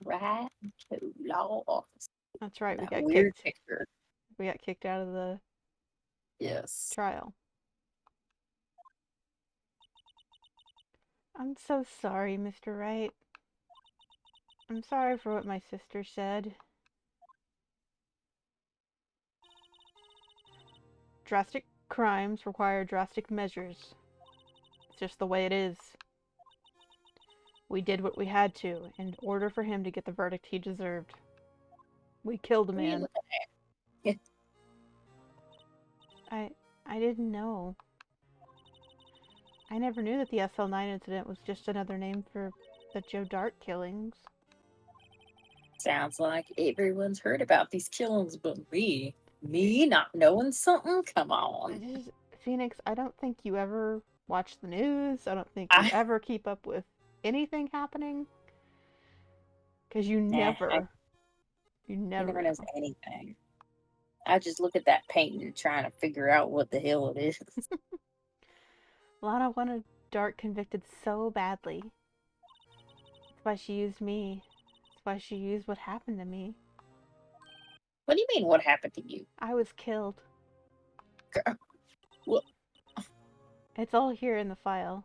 Right to law office. That's right, we That got weird kicked. picture. We got kicked out of the Yes. trial. I'm so sorry, Mr. Wright. I'm sorry for what my sister said. Drastic crimes require drastic measures. It's just the way it is. We did what we had to in order for him to get the verdict he deserved. We killed a What are you man. looking at? I I didn't know. I never knew that the SL9 incident was just another name for the Joe Dart killings. Sounds like everyone's heard about these killings, but me. Me not knowing something? Come I on. just, Phoenix, I don't think you ever watch the news. I don't think you I, ever keep up with anything happening because you nah, I, never, you he never never knows know. anything. I just look at that painting trying to figure out what the hell it is. Lana wanted Dart convicted so badly. That's why she used me. That's why she used what happened to me. What do you mean, what happened to you? I was killed. Girl, well, It's all here in the file.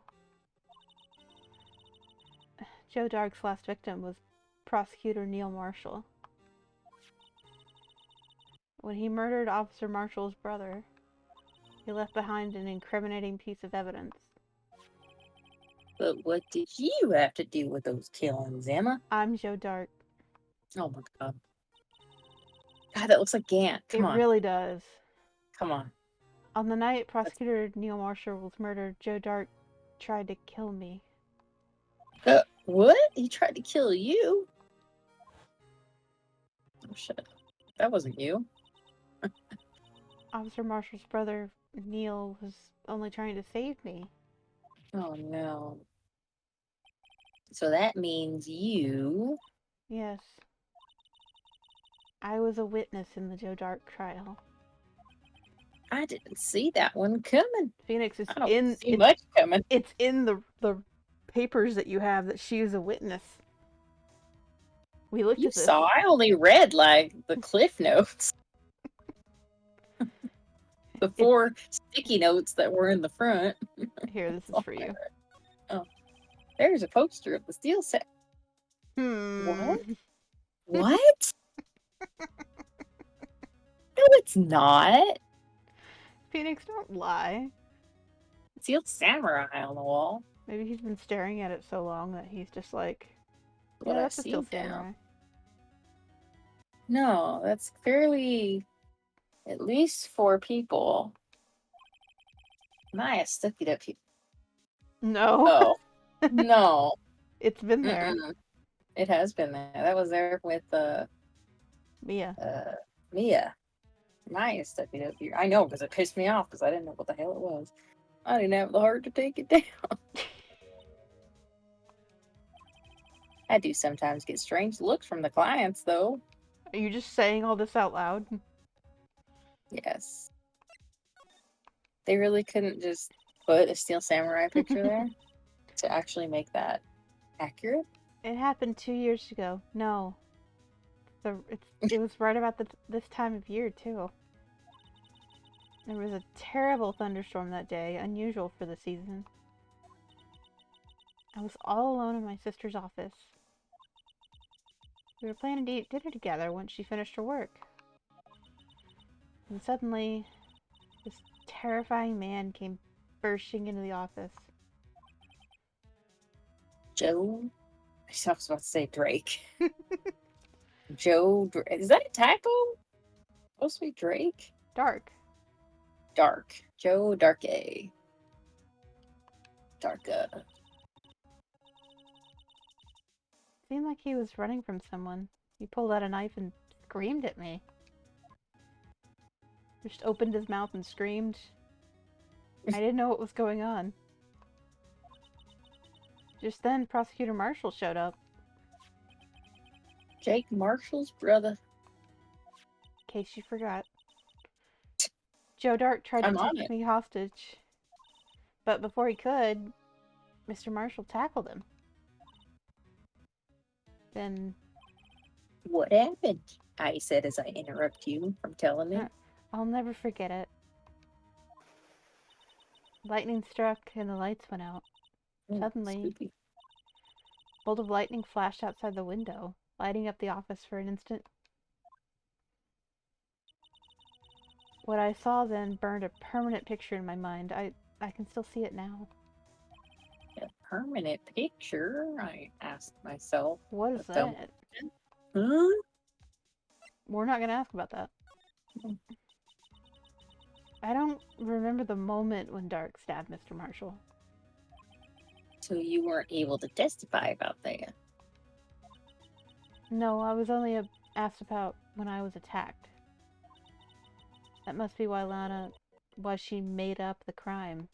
Joe Dark's last victim was prosecutor Neil Marshall. When he murdered Officer Marshall's brother, he left behind an incriminating piece of evidence. but what did you have to do with those killings, Emma? I'm Joe Dark. Oh my god. God, that looks like Gant. Come It on. really does. Come on. On the night That's, prosecutor Neil Marshall was murdered, Joe Dark tried to kill me. what? He tried to kill you? Oh shit. That wasn't you. Officer Marshall's brother, Neil, was only trying to save me. Oh no. So that means you. Yes, I was a witness in the Joe Dark trial. I didn't see that one coming. Phoenix is I don't in see much coming. it's in the papers that you have that she is a witness. We looked You at this. saw. I only read like the cliff notes, the It's 4 sticky notes that were in the front. here. This That's is all for I you. read. Oh, there's a poster of the steel set. Hmm. What? What? No, it's not. Phoenix, don't lie. Steel samurai on the wall. Maybe he's been staring at it so long that he's just like, What yeah, I that's a see Steel down. Samurai. No, that's fairly at least 4 people. Nice, stuck it up here. No, Oh no. it's been there. Mm-mm. It has been there. That was there with Mia. uh Mia. Maya stuck it up here. I know because it pissed me off because I didn't know what the hell it was. I didn't have the heart to take it down. I do sometimes get strange looks from the clients, though. Are you just saying all this out loud? Yes. They really couldn't just put a Steel Samurai picture there to actually make that accurate. It happened 2 years ago. No, it was right about this time of year too. There was a terrible thunderstorm that day, unusual for the season. I was all alone in my sister's office. We were planning to eat dinner together once she finished her work. And suddenly, this terrifying man came bursting into the office. Joe. I was about to say Drake. Joe. Is that a typo? Supposed to be Drake? Dark. Dark. Joe Darke. Darka. Seemed like he was running from someone. He pulled out a knife and screamed at me. Just opened his mouth and screamed. I didn't know what was going on. Just then, Prosecutor Marshall showed up. Jake Marshall's brother. In case you forgot. Joe Dark tried to I'm on take it. me hostage, but before he could, Mr. Marshall tackled him. Then What happened? I said as I interrupt you from telling me. I'll never forget it. Lightning struck and the lights went out. Suddenly, Spooky. a bolt of lightning flashed outside the window, lighting up the office for an instant. What I saw then burned a permanent picture in my mind. I can still see it now. A permanent picture? I asked myself. What is that? Huh? We're not going to ask about that. I don't remember the moment when Dark stabbed Mr. Marshall. So you weren't able to testify about that? No, I was only asked about when I was attacked. That must be why she made up the crime.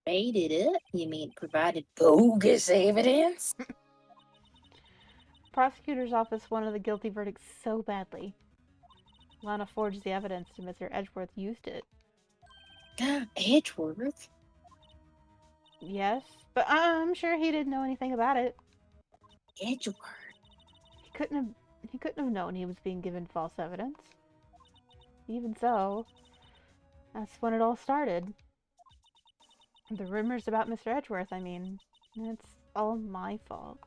Made it up? You mean provided bogus evidence? Prosecutor's office wanted the guilty verdict so badly. Lana forged the evidence and Mr. Edgeworth used it. Edgeworth? Yes, but I'm sure he didn't know anything about it. Edgeworth? He couldn't have known he was being given false evidence. Even so, that's when it all started. The rumors about Mr. Edgeworth, I mean, it's all my fault.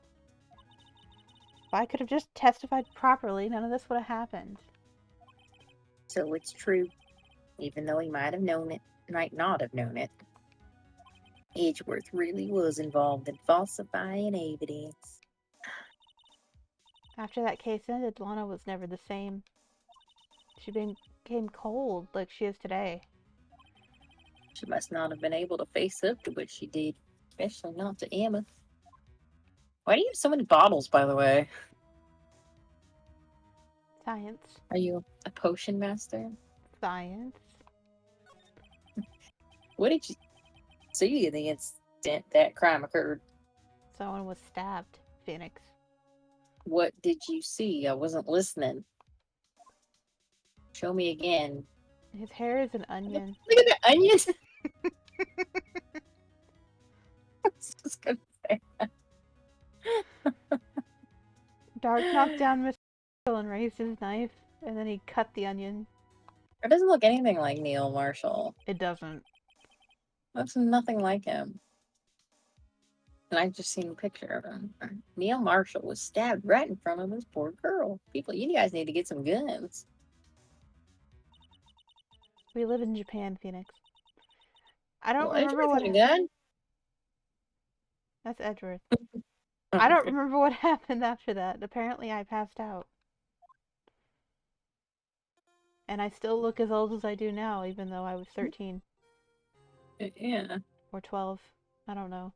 If I could have just testified properly, none of this would have happened. So it's true, even though he might have known it, might not have known it. Edgeworth really was involved in falsifying evidence. After that case ended, Lana was never the same. She became cold like she is today. She must not have been able to face up to what she did, especially not to Emma. Why do you have so many bottles, by the way? Science. Are you a potion master? Science. What did you see in the instant that crime occurred? Someone was stabbed, Phoenix. What did you see? I wasn't listening. Show me again. His hair is an onion. Look at the onions! I was just gonna say that. Dark knocked down Mr. Marshall and raised his knife, and then he cut the onion. It doesn't look anything like Neil Marshall. It doesn't. Looks nothing like him. And I've just seen a picture of him. Neil Marshall was stabbed right in front of this poor girl. People, you guys need to get some guns. We live in Japan, Phoenix. I don't Well, remember Edgeworth what. had a gun? That's Edgeworth. Oh, I don't okay. remember what happened after that. Apparently, I passed out. And I still look as old as I do now, even though I was 13. Yeah, Or 12. I don't know.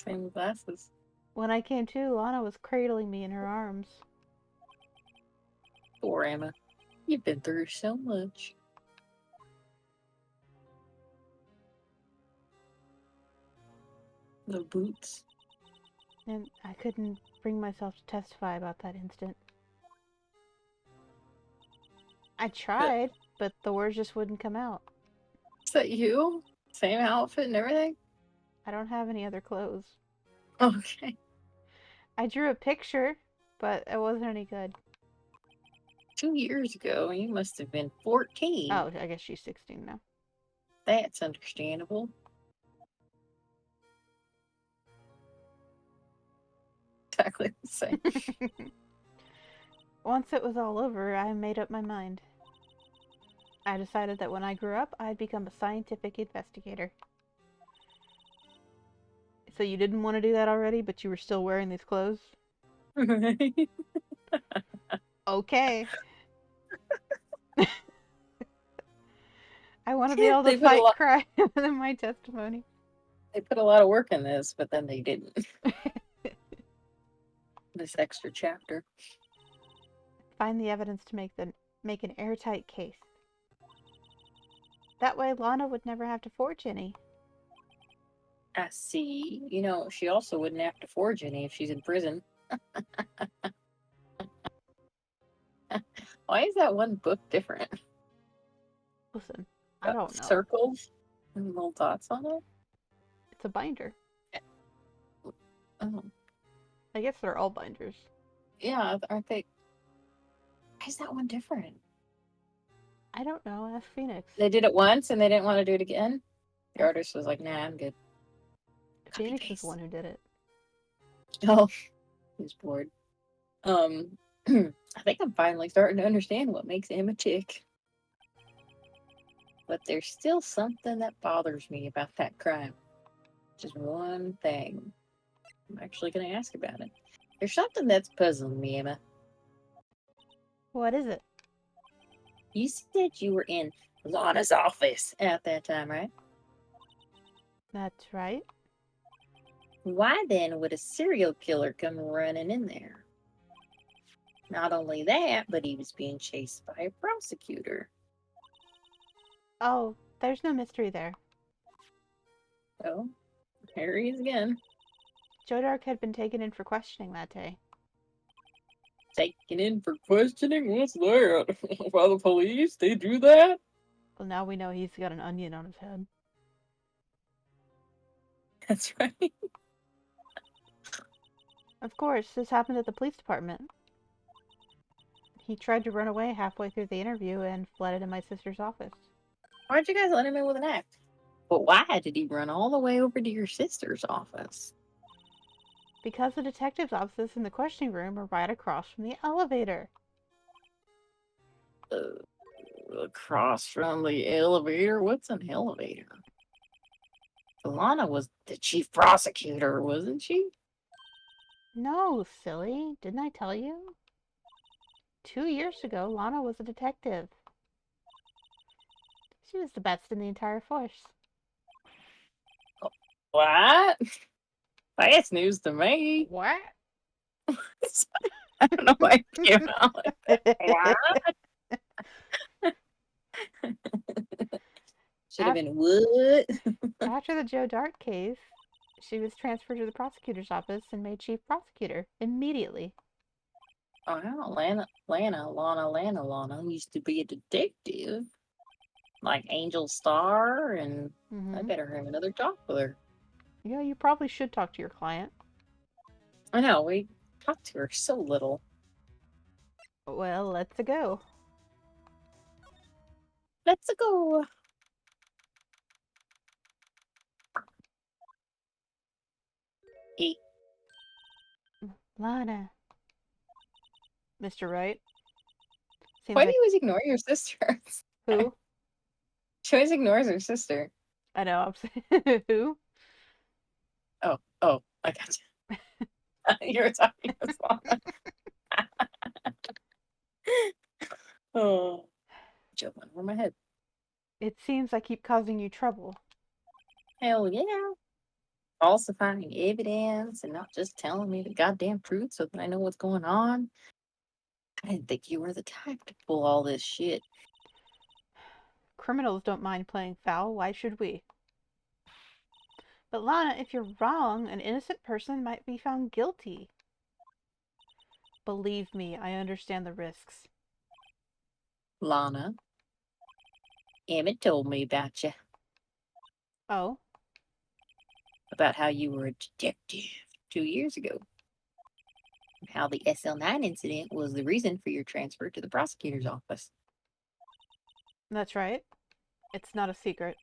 same glasses. When I came to, Lana was cradling me in her arms. Poor Emma. You've been through so much. The boots. And I couldn't bring myself to testify about that instant. I tried, but the words just wouldn't come out. Is that you? Same outfit and everything? I don't have any other clothes. Okay. I drew a picture, but it wasn't any good. 2 years ago, you must have been 14. Oh, I guess she's 16 now. That's understandable. Exactly the same. Once it was all over, I made up my mind. I decided that when I grew up, I'd become a scientific investigator. So you didn't want to do that already, but you were still wearing these clothes? Right? Okay. I want to be able to fight crime in my testimony. They put a lot of work in this, but then they didn't. This extra chapter. Find the evidence to make an airtight case. That way Lana would never have to forge any. I see. You know, she also wouldn't have to forge any if she's in prison. Why is that one book different? Listen, I don't know. Circles and little dots on it? It's a binder. Oh. I guess they're all binders. Yeah, aren't they? Why is that one different? I don't know. Ask Phoenix. They did it once and they didn't want to do it again. The Ask artist was like, "Nah, I'm good." Copy Phoenix is the one paste. who did it. Oh, he's bored. I think I'm finally starting to understand what makes him a chick. But there's still something that bothers me about that crime. Just one thing. I'm actually going to ask about it. There's something that's puzzling me, Emma. What is it? You said you were in Lana's office at that time, right? That's right. Why then would a serial killer come running in there? Not only that, but he was being chased by a prosecutor. Oh, there's no mystery there. Oh, here he is again. Joe Dark had been taken in for questioning that day. Taken in for questioning? What's that? By the police? They do that? Well, now we know he's got an onion on his head. That's right. Of course, this happened at the police department. He tried to run away halfway through the interview and fled into my sister's office. Why'd you guys let him in with an act? But why did he run all the way over to your sister's office? Because the detective's office and the questioning room are right across from the elevator. Across from the elevator? What's an elevator? Alana was the chief prosecutor, wasn't she? No, silly. Didn't I tell you? 2 years ago, Lana was a detective. She was the best in the entire force. What? That's news to me. What? I don't know why I came out like that. What? Should have been what? After the Joe Dart case, she was transferred to the prosecutor's office and made chief prosecutor immediately. Oh, Lana used to be a detective. Like Angel Star, and I Mm-hmm. better have another talk with her. Yeah, you probably should talk to your client. I know, we talked to her so little. Well, let's go. Let's go. Hey, Lana. Mr. Wright. Seems why do like you always ignore your sister? who? She always ignores her sister. I know. I'm saying who? Oh, I got you. You were talking to Lana. Oh, jumping over my head. It seems I keep causing you trouble. Hell yeah. Falsifying evidence and not just telling me the goddamn truth so that I know what's going on. I didn't think you were the type to pull all this shit. Criminals don't mind playing foul. Why should we? But Lana, if you're wrong, an innocent person might be found guilty. Believe me, I understand the risks. Lana, Emmett told me about you, Oh, about how you were a detective 2 years ago, and how the SL9 incident was the reason for your transfer to the prosecutor's office. that's right. It's not a secret.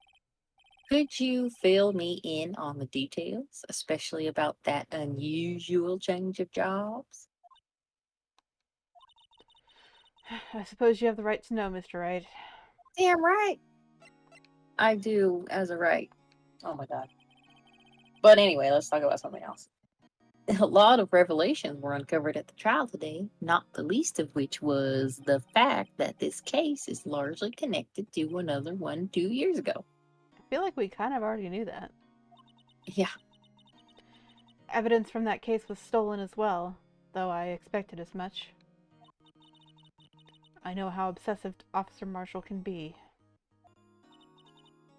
Could you fill me in on the details, especially about that unusual change of jobs? I suppose you have the right to know, Mr. Wright. Damn right. I do, as a right. Oh my god. But anyway, let's talk about something else. A lot of revelations were uncovered at the trial today, not the least of which was the fact that this case is largely connected to another one 2 years ago. I feel like we kind of already knew that. Yeah, Evidence from that case was stolen as well, though I expected as much. I know how obsessive Officer Marshall can be.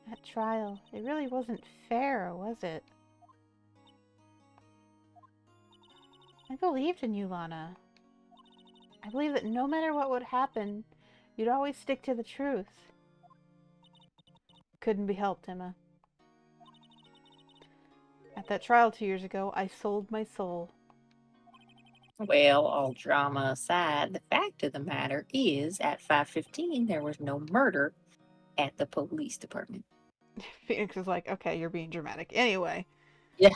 That trial, it really wasn't fair, was it? I believed in you, Lana. I believed that no matter what would happen, you'd always stick to the truth. Couldn't be helped, Emma. At that trial 2 years ago, I sold my soul. Well, all drama aside, the fact of the matter is at 5:15 there was no murder at the police department. Phoenix is like, okay, you're being dramatic. Anyway, Yeah.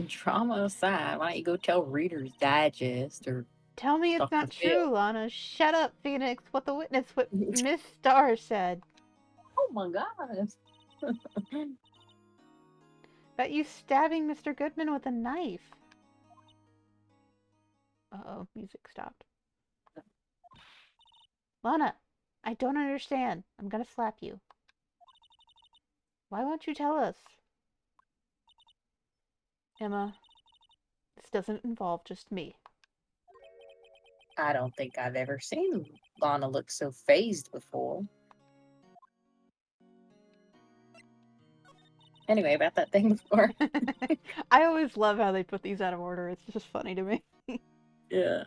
Drama aside, why don't you go tell Reader's Digest or tell me it's Dr. not true, Phil? Lana. Shut up, Phoenix. What Miss Star said. Oh my God. About you stabbing Mr. Goodman with a knife. Uh-oh, music stopped. Lana, I don't understand. I'm gonna slap you. Why won't you tell us? Emma, this doesn't involve just me. I don't think I've ever seen Lana look so phased before. Anyway, about that thing before. I always love how they put these out of order. It's just funny to me. Yeah.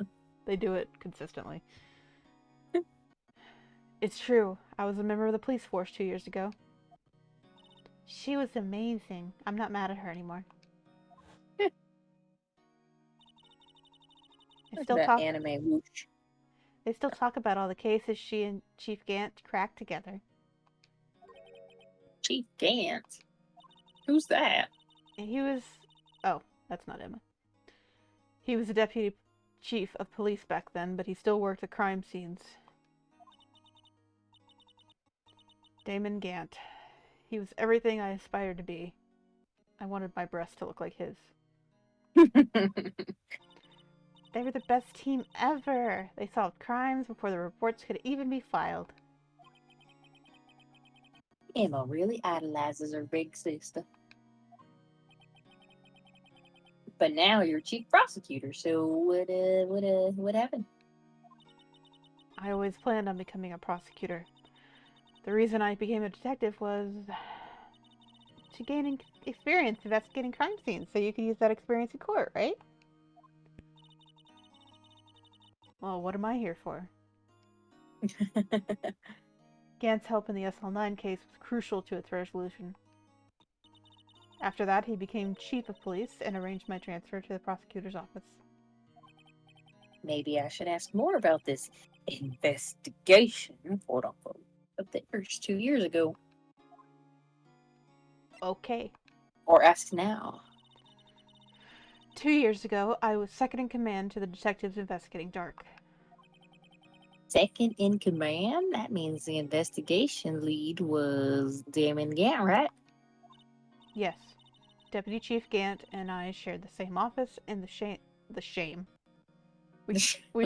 They do it consistently. It's true. I was a member of the police force 2 years ago. She was amazing. I'm not mad at her anymore. They still That talk. anime whoosh. They still talk about all the cases she and Chief Gant cracked together. Chief Gant. Who's that? And he was. Oh, that's not Emma. He was a deputy chief of police back then, but he still worked the crime scenes. Damon Gant. He was everything I aspired to be. I wanted my breasts to look like his. They were the best team ever. They solved crimes before the reports could even be filed. Emma really idolizes her big sister. But now you're chief prosecutor, so what happened? I always planned on becoming a prosecutor. The reason I became a detective was to gain experience investigating crime scenes, so you could use that experience in court, right? Well, what am I here for? Gant's help in the SL9 case was crucial to its resolution. After that, he became chief of police and arranged my transfer to the prosecutor's office. Maybe I should ask more about this investigation, quote unquote, of theirs 2 years ago. Okay. Or ask now. 2 years ago, I was second in command to the detectives investigating Dark. Second in command? That means the investigation lead was Damon Gant, right? Yes. Deputy Chief Gant and I shared the same office and the shame. We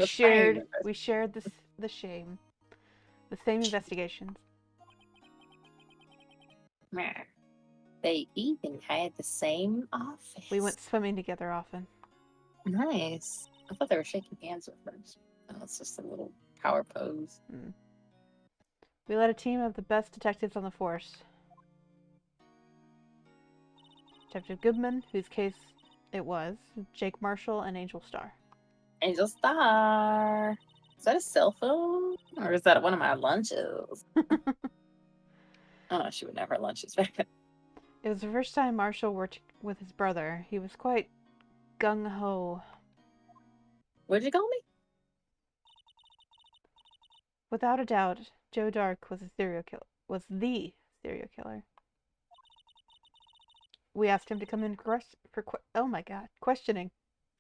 shared the shame. The same investigations. They even had the same office. We went swimming together often. Nice. I thought they were shaking hands at first. Oh, it's just a little power pose. We led a team of the best detectives on the force. Detective Goodman, whose case it was, Jake Marshall, and Angel Star. Angel Star. Is that a cell phone? Or is that one of my lunches? Oh, she would never have lunches back then. It was the first time Marshall worked with his brother. He was quite gung-ho. What'd you call me? Without a doubt, Joe Dark was the serial killer. We asked him to come in for questioning.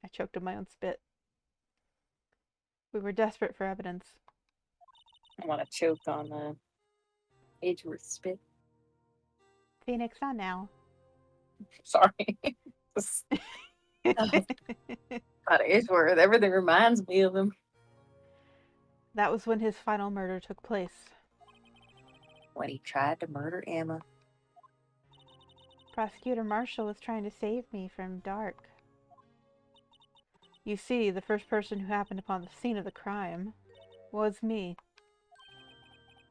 I choked on my own spit. We were desperate for evidence. I want to choke on Edgeworth spit. Phoenix, not now. Sorry. God, Edgeworth. Everything reminds me of him. That was when his final murder took place. When he tried to murder Emma. Prosecutor Marshall was trying to save me from Dark. You see, the first person who happened upon the scene of the crime was me.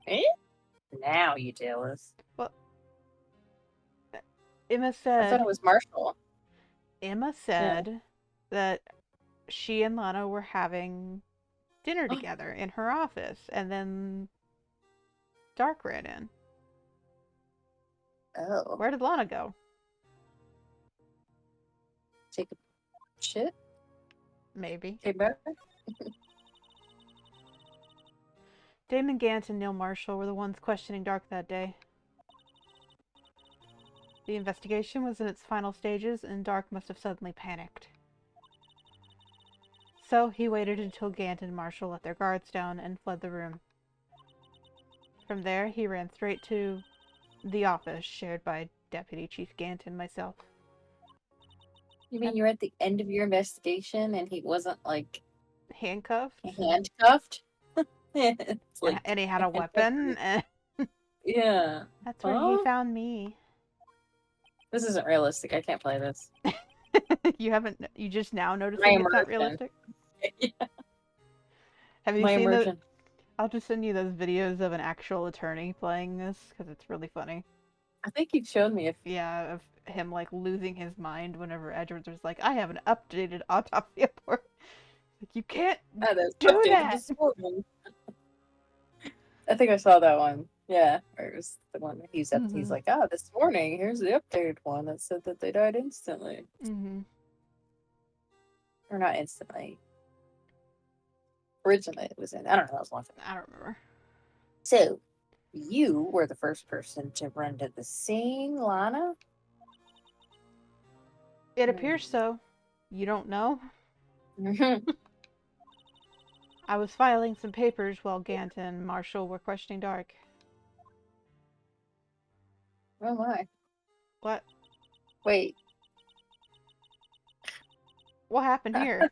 Eh? Now you tell us. Well, Emma said... I thought it was Marshall. Emma said that she and Lana were having dinner together in her office, and then Dark ran in. Oh. Where did Lana go? Take a shit? Maybe. Okay, better? Damon Gant and Neil Marshall were the ones questioning Dark that day. The investigation was in its final stages, and Dark must have suddenly panicked. So he waited until Gant and Marshall let their guards down and fled the room. From there, he ran straight to the office shared by Deputy Chief Gant and myself. You mean you're at the end of your investigation and he wasn't, like, Handcuffed? handcuffed? It's like, And he had a weapon? And yeah. that's where he found me. This isn't realistic. I can't play this. You just now noticing it's not realistic? Yeah. Have you My seen immersion. I'll just send you those videos of an actual attorney playing this, because it's really funny. I think you've shown me Yeah, of him, like, losing his mind whenever Edwards was like, I have an updated autopsy report. Like, you can't do updated that! this morning. I think I saw that one. Yeah, or it was the one he's like, this morning, here's the updated one that said that they died instantly. Or not instantly. Originally it was in, I don't know, that was a long time. I don't remember. So, you were the first person to run to the scene, Lana? It appears so. You don't know? I was filing some papers while Gant and Marshall were questioning Dark. Oh my. What? Wait. What happened here?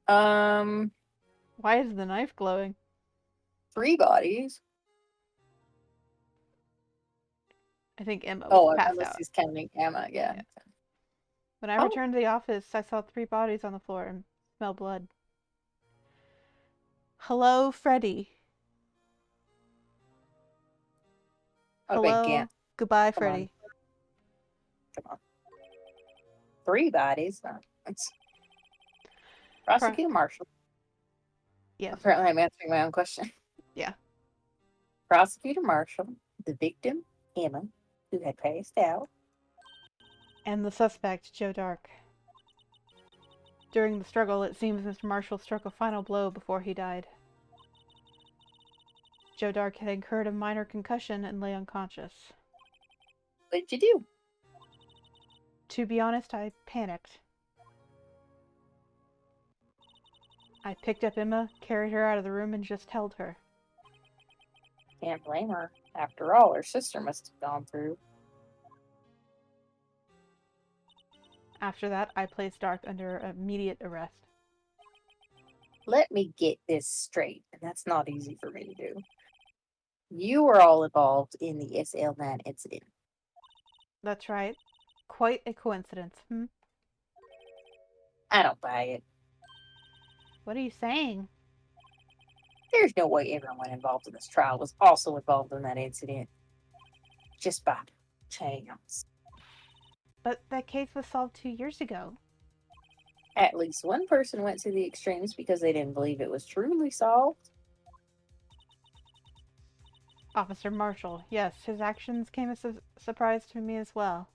Why is the knife glowing? 3 bodies. I think Emma was passed unless out. he's counting Emma, yeah. When I returned to the office, I saw 3 bodies on the floor and smelled blood. Hello, Freddy. Hello. Goodbye, Freddy. Come on. 3 bodies? Prosecutor Marshall. Yes. Apparently I'm answering my own question. Yeah. Prosecutor Marshall, the victim, Emma, who had passed out. And the suspect, Joe Dark. During the struggle, it seems Mr. Marshall struck a final blow before he died. Joe Dark had incurred a minor concussion and lay unconscious. What did you do? To be honest, I panicked. I picked up Emma, carried her out of the room, and just held her. Can't blame her. After all, her sister must have gone through. After that, I placed Dark under immediate arrest. Let me get this straight, and that's not easy for me to do. You were all involved in the SL9 incident. That's right. Quite a coincidence, I don't buy it. What are you saying? There's no way everyone involved in this trial was also involved in that incident. Just by chance. But that case was solved 2 years ago. At least one person went to the extremes because they didn't believe it was truly solved. Officer Marshall. Yes, his actions came as a surprise to me as well.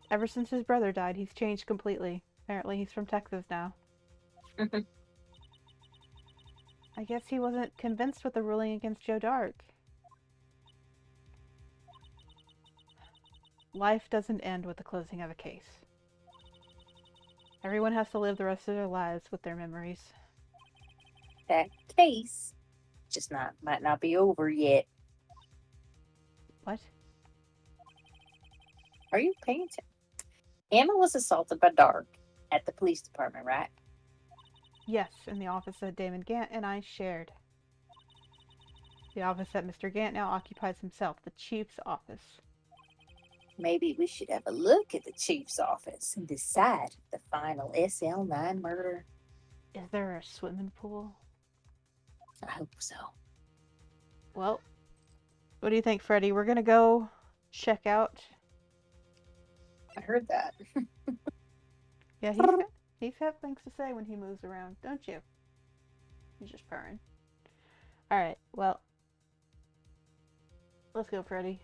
Ever since his brother died, he's changed completely. Apparently he's from Texas now. I guess he wasn't convinced with the ruling against Joe Dark. Life doesn't end with the closing of a case. Everyone has to live the rest of their lives with their memories. That case just might not be over yet. What? Are you paying attention? Emma was assaulted by Dark at the police department, right? Yes, in the office that Damon Gant and I shared. The office that Mr. Gant now occupies himself, the chief's office. Maybe we should have a look at the chief's office and decide the final SL9 murder. Is there a swimming pool? I hope so. Well, what do you think, Freddy? We're gonna go check out. I heard that. Yeah, he's got things to say when he moves around, don't you? He's just purring. Alright, well, let's go, Freddy.